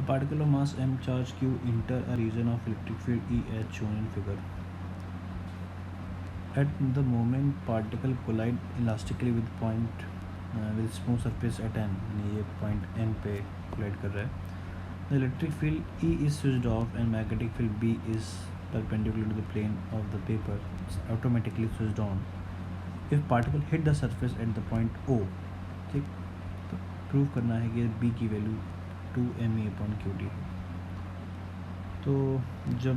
particle of mass m charge q enter a region of electric field E as shown in figure. At the moment particle collide elastically with point with smooth surface at n, ये point n पे collide कर रहा है. The electric field E is switched off and magnetic field B is perpendicular to the plane of the paper, automatically switched on if particle hit the surface at the point O. ठीक, तो prove करना है कि B की value 2me/qd है. तो जब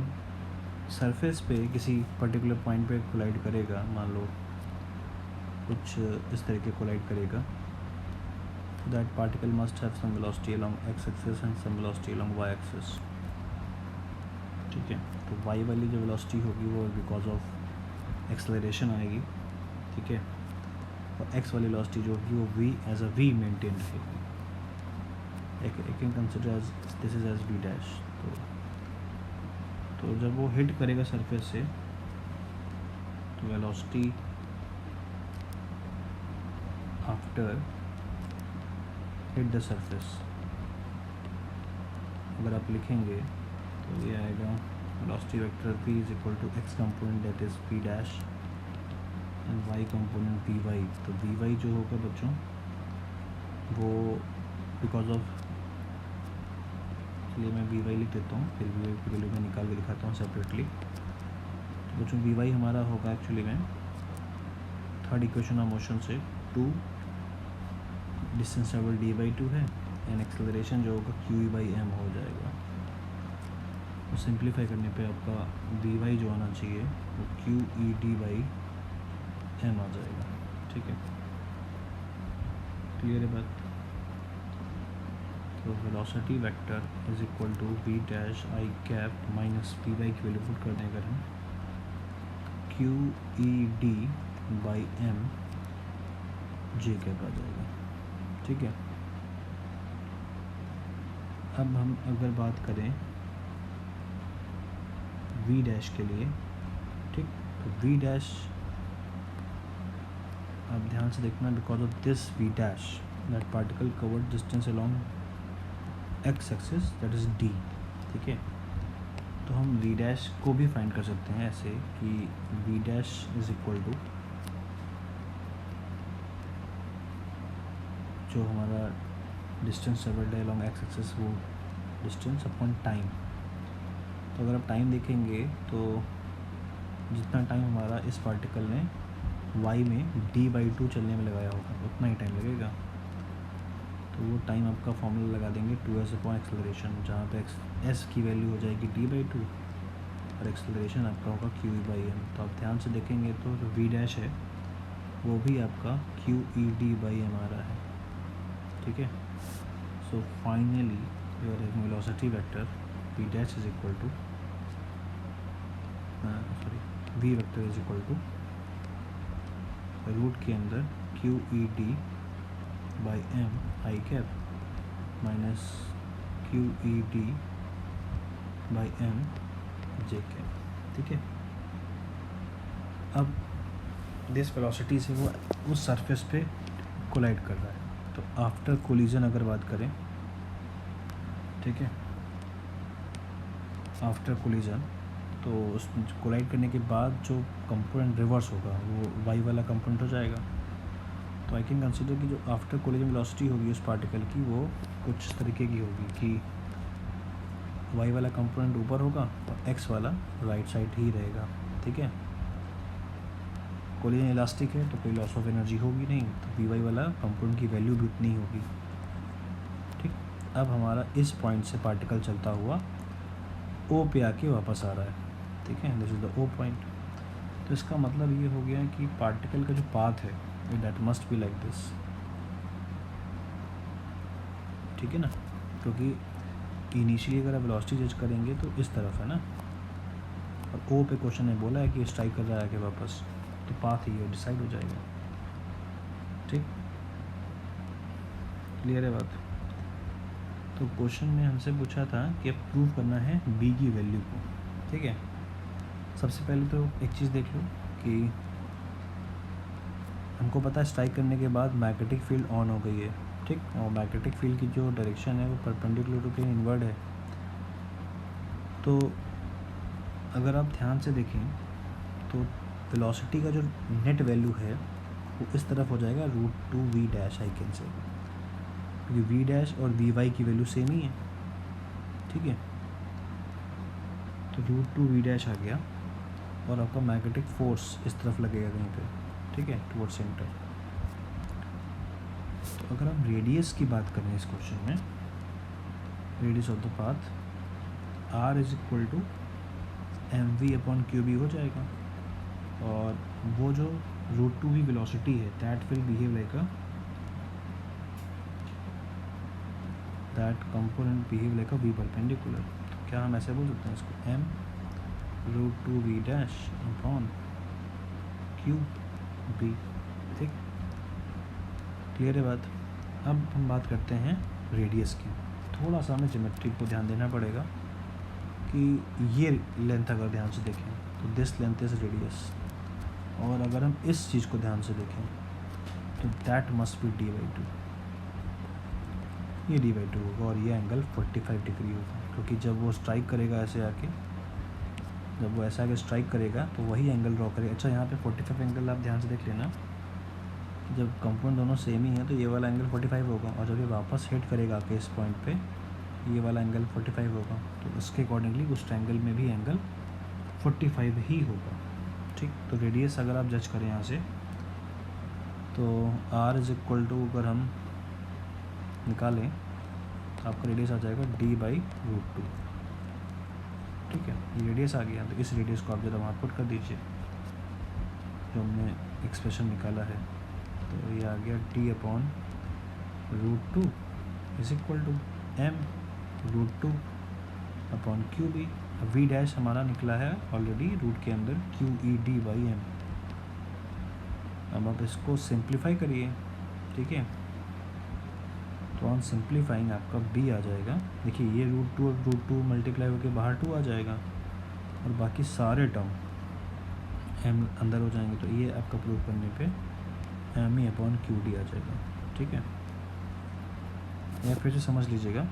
surface पे किसी पर्टिकुलर पॉइंट पे कोलाइड करेगा, मान लो कुछ इस तरह के कोलाइड करेगा, that particle must have some velocity along x axis and some velocity along y axis. ठीक है, तो वाई वाली जो वेलोसिटी होगी वो बिकॉज ऑफ एक्सेलरेशन आएगी. ठीक है, और एक्स वाली वेलोसिटी जो होगी वो v as a v maintain रहेगी. एक can consider as this is as v dash. तो जब वो हिट करेगा सरफेस से तो velocity after hit the surface अगर आप लिखेंगे तो ये आएगा velocity vector v is equal to x component that is v dash and y component vy. तो vy जो होगा बच्चों वो बिकॉज ऑफ, इसलिए मैं vy लिख देता हूँ, फिर vy की वैल्यू मैं निकाल के दिखाता हूँ सेपरेटली. तो बच्चों vy हमारा होगा एक्चुअली में थर्ड इक्वेशन ऑफ मोशन से 2 डिस्टेंस ट्रेवल d/2 है एंड एक्सेलरेशन जो होगा q/m हो जाएगा. तो सिंप्लीफाई करने पे आपका vy जो आना चाहिए वो qed/m आ जाएगा. ठीक है, क्लियर है बात. तो velocity vector is equal to v dash I cap minus py की वैल्यू पुट कर दें अगर हम qed/m j कैप आ जाएगा. ठीक है, अब हम अगर बात करें v डैश के लिए, ठीक, तो v डैश आप ध्यान से देखना, because of this v dash that particle covered distance along x axis that is d. ठीक है, तो हम v डैश को भी फाइंड कर सकते हैं ऐसे कि v dash is equal to जो हमारा डिस्टेंस ट्रेवल्ड है अलोंग एक्स एक्सिस वो डिस्टेंस अपॉन टाइम. तो अगर आप टाइम देखेंगे तो जितना टाइम हमारा इस पार्टिकल ने y में d/2 चलने में लगाया होगा उतना ही टाइम लगेगा. तो वो टाइम आपका फॉर्मूला लगा देंगे 2s अपॉन एक्सेलरेशन, जहाँ पे s की वैल्यू हो जाएगी d/2 और एक्सेलरेशन आपका होगा q/m. तो आप ध्यान से देखेंगे तो जो v डैश है वो भी आपका qed/m आ रहा है. ठीक है, so finally your velocity vector v dash is equal to v vector is equal to root के अंदर qed/m I cap minus qed/m j cap. ठीक है, अब दिस वेलोसिटी से वो उस सरफेस पे कोलाइड कर रहा है. तो आफ्टर कोलिजन अगर बात करें, ठीक है, आफ्टर कोलिजन तो उस कोलाइड करने के बाद जो कंपोनेंट रिवर्स होगा वो वाई वाला कंपोनेंट हो जाएगा. तो आई कैन कंसिडर कि जो आफ्टर कोलिजन वेलोसिटी होगी उस पार्टिकल की वो कुछ तरीके की होगी कि वाई वाला कंपोनेंट ऊपर होगा और एक्स वाला राइट साइड ही रहेगा. ठीक है, कोलिजन इलास्टिक है तो कोई लॉस ऑफ एनर्जी होगी नहीं, तो वी वाई वाला कंपोनेंट की वैल्यू भी उतनी होगी. ठीक, अब हमारा इस पॉइंट से पार्टिकल चलता हुआ ओ पे आके वापस आ रहा है. ठीक है, this is the O point. तो इसका मतलब ये हो गया कि पार्टिकल का जो पाथ है that must be like this. ठीक है ना, क्योंकि इनिशियली अगर आप वेलोसिटी जज करेंगे तो इस तरफ है ना, और ओ पे क्वेश्चन ने बोला है कि स्ट्राइक कर रहा है आगे वापस, तो पाथ ही डिसाइड हो जाएगा. ठीक, क्लियर है बात. तो क्वेश्चन में हमसे पूछा था कि अब प्रूव करना है b की वैल्यू को. ठीक है, सबसे पहले तो एक चीज़ देख लो कि हमको पता है स्ट्राइक करने के बाद मैग्नेटिक फील्ड ऑन हो गई है. ठीक। और मैग्नेटिक फील्ड की जो डायरेक्शन है वो परपेंडिकुलर टू के इनवर्ड है। तो अगर आप ध्यान से देखें तो वेलोसिटी का जो नेट वैल्यू है वो इस तरफ हो जाएगा √2v' आई कैन से, क्योंकि v' और vy की वैल्यू सेम ही है। ठीक है, तो √2v' आ गया और आपका मैग्नेटिक फोर्स इस तरफ लगेगा कहीं पे, ठीक है, टुवर्ड सेंटर। तो अगर हम रेडियस की बात करें इस क्वेश्चन में, radius of the path r is equal to mv/qb हो जाएगा, और वो जो √2v वेलोसिटी है that will behave like that component behave like v perpendicular. तो क्या हम ऐसे बोल सकते हैं इसको m√2v' अपॉन qb। ठीक, क्लियर है बात। अब हम बात करते हैं रेडियस की। थोड़ा सा हमें ज्योमेट्री को ध्यान देना पड़ेगा कि ये लेंथ अगर ध्यान से देखें तो दिस लेंथ इज रेडियस, और अगर हम इस चीज़ को ध्यान से देखें तो दैट मस्ट बी d/2। ये d/2 होगा और ये एंगल 45 डिग्री होगा, क्योंकि जब वो स्ट्राइक करेगा ऐसे आके, जब वो ऐसा आके स्ट्राइक करेगा तो वही एंगल ड्रॉ करेगा। अच्छा, यहाँ पे 45 एंगल आप ध्यान से देख लेना, जब कंपोनेंट दोनों सेम ही हैं तो ये वाला एंगल 45 होगा, और जब ये वापस हिट करेगा आके इस पॉइंट पे ये वाला एंगल 45 होगा, तो उसके अकॉर्डिंगली उस ट्रायंगल में भी एंगल 45 ही होगा। ठीक, तो रेडियस अगर आप जज करें यहाँ से तो r इज इक्वल टू, अगर हम निकालें तो आपका रेडियस आ जाएगा d/√2। ठीक है, ये रेडियस आ गया, तो इस रेडियस को आप जरा वहाँ पुट कर दीजिए जो हमने एक्सप्रेशन निकाला है। तो ये आ गया d/√2 is equal to m√2/qb। v' हमारा निकला है ऑलरेडी रूट के अंदर QED/m। अब आप इसको सिंप्लीफाई करिए, ठीक है, तो ऑन सिंप्लीफाइंग आपका b आ जाएगा। देखिए ये √2 और √2 मल्टीप्लाई होकर बाहर 2 आ जाएगा, और बाकी सारे टर्म m अंदर हो जाएंगे, तो ये आपका प्रूव करने पे me/qd आ जाएगा। ठीक है, या फिर से समझ लीजिएगा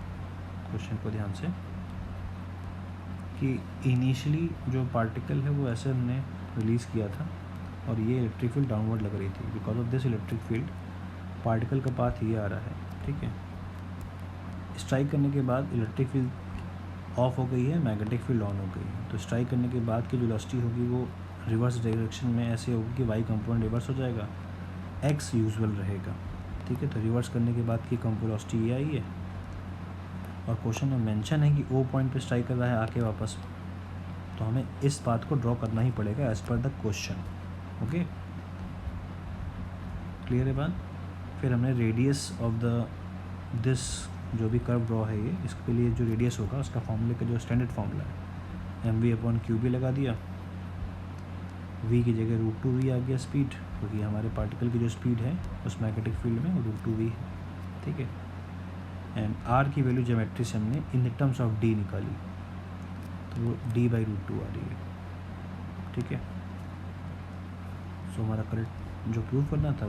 क्वेश्चन को ध्यान से कि इनिशियली जो पार्टिकल है वो ऐसे हमने रिलीज़ किया था, और ये इलेक्ट्रिक फील्ड डाउनवर्ड लग रही थी। Because of this electric field particle का पाथ ये आ रहा है। ठीक है, स्ट्राइक करने के बाद इलेक्ट्रिक फील्ड ऑफ हो गई है, मैग्नेटिक फील्ड ऑन हो गई है। तो स्ट्राइक करने के बाद की जो वेलोसिटी होगी वो रिवर्स डायरेक्शन में ऐसे होगी कि वाई कंपोनेंट रिवर्स हो जाएगा, एक्स यूजुअल रहेगा। ठीक है, तो रिवर्स करने के बाद की वेलोसिटी ये आई है, और क्वेश्चन में मेंशन है कि ओ पॉइंट पे स्ट्राइक कर रहा है आके वापस, तो हमें इस बात को ड्रॉ करना ही पड़ेगा as per the question. Okay, clear है बात। फिर हमने रेडियस ऑफ द दिस जो भी कर्व ड्रॉ है ये, इसके लिए जो रेडियस होगा उसका फॉर्मूले का जो स्टैंडर्ड फॉर्मूला है mv/qb लगा दिया, v की जगह √2v आ गया स्पीड, क्योंकि हमारे पार्टिकल की जो स्पीड है उस मैग्नेटिक फील्ड में √2v है। ठीक है, एंड r की वैल्यू ज्योमेट्री से हमने इन टर्म्स ऑफ d निकाली, तो वो d/√2 आ रही है। ठीक है, सो हमारा करेक्ट जो प्रूव करना था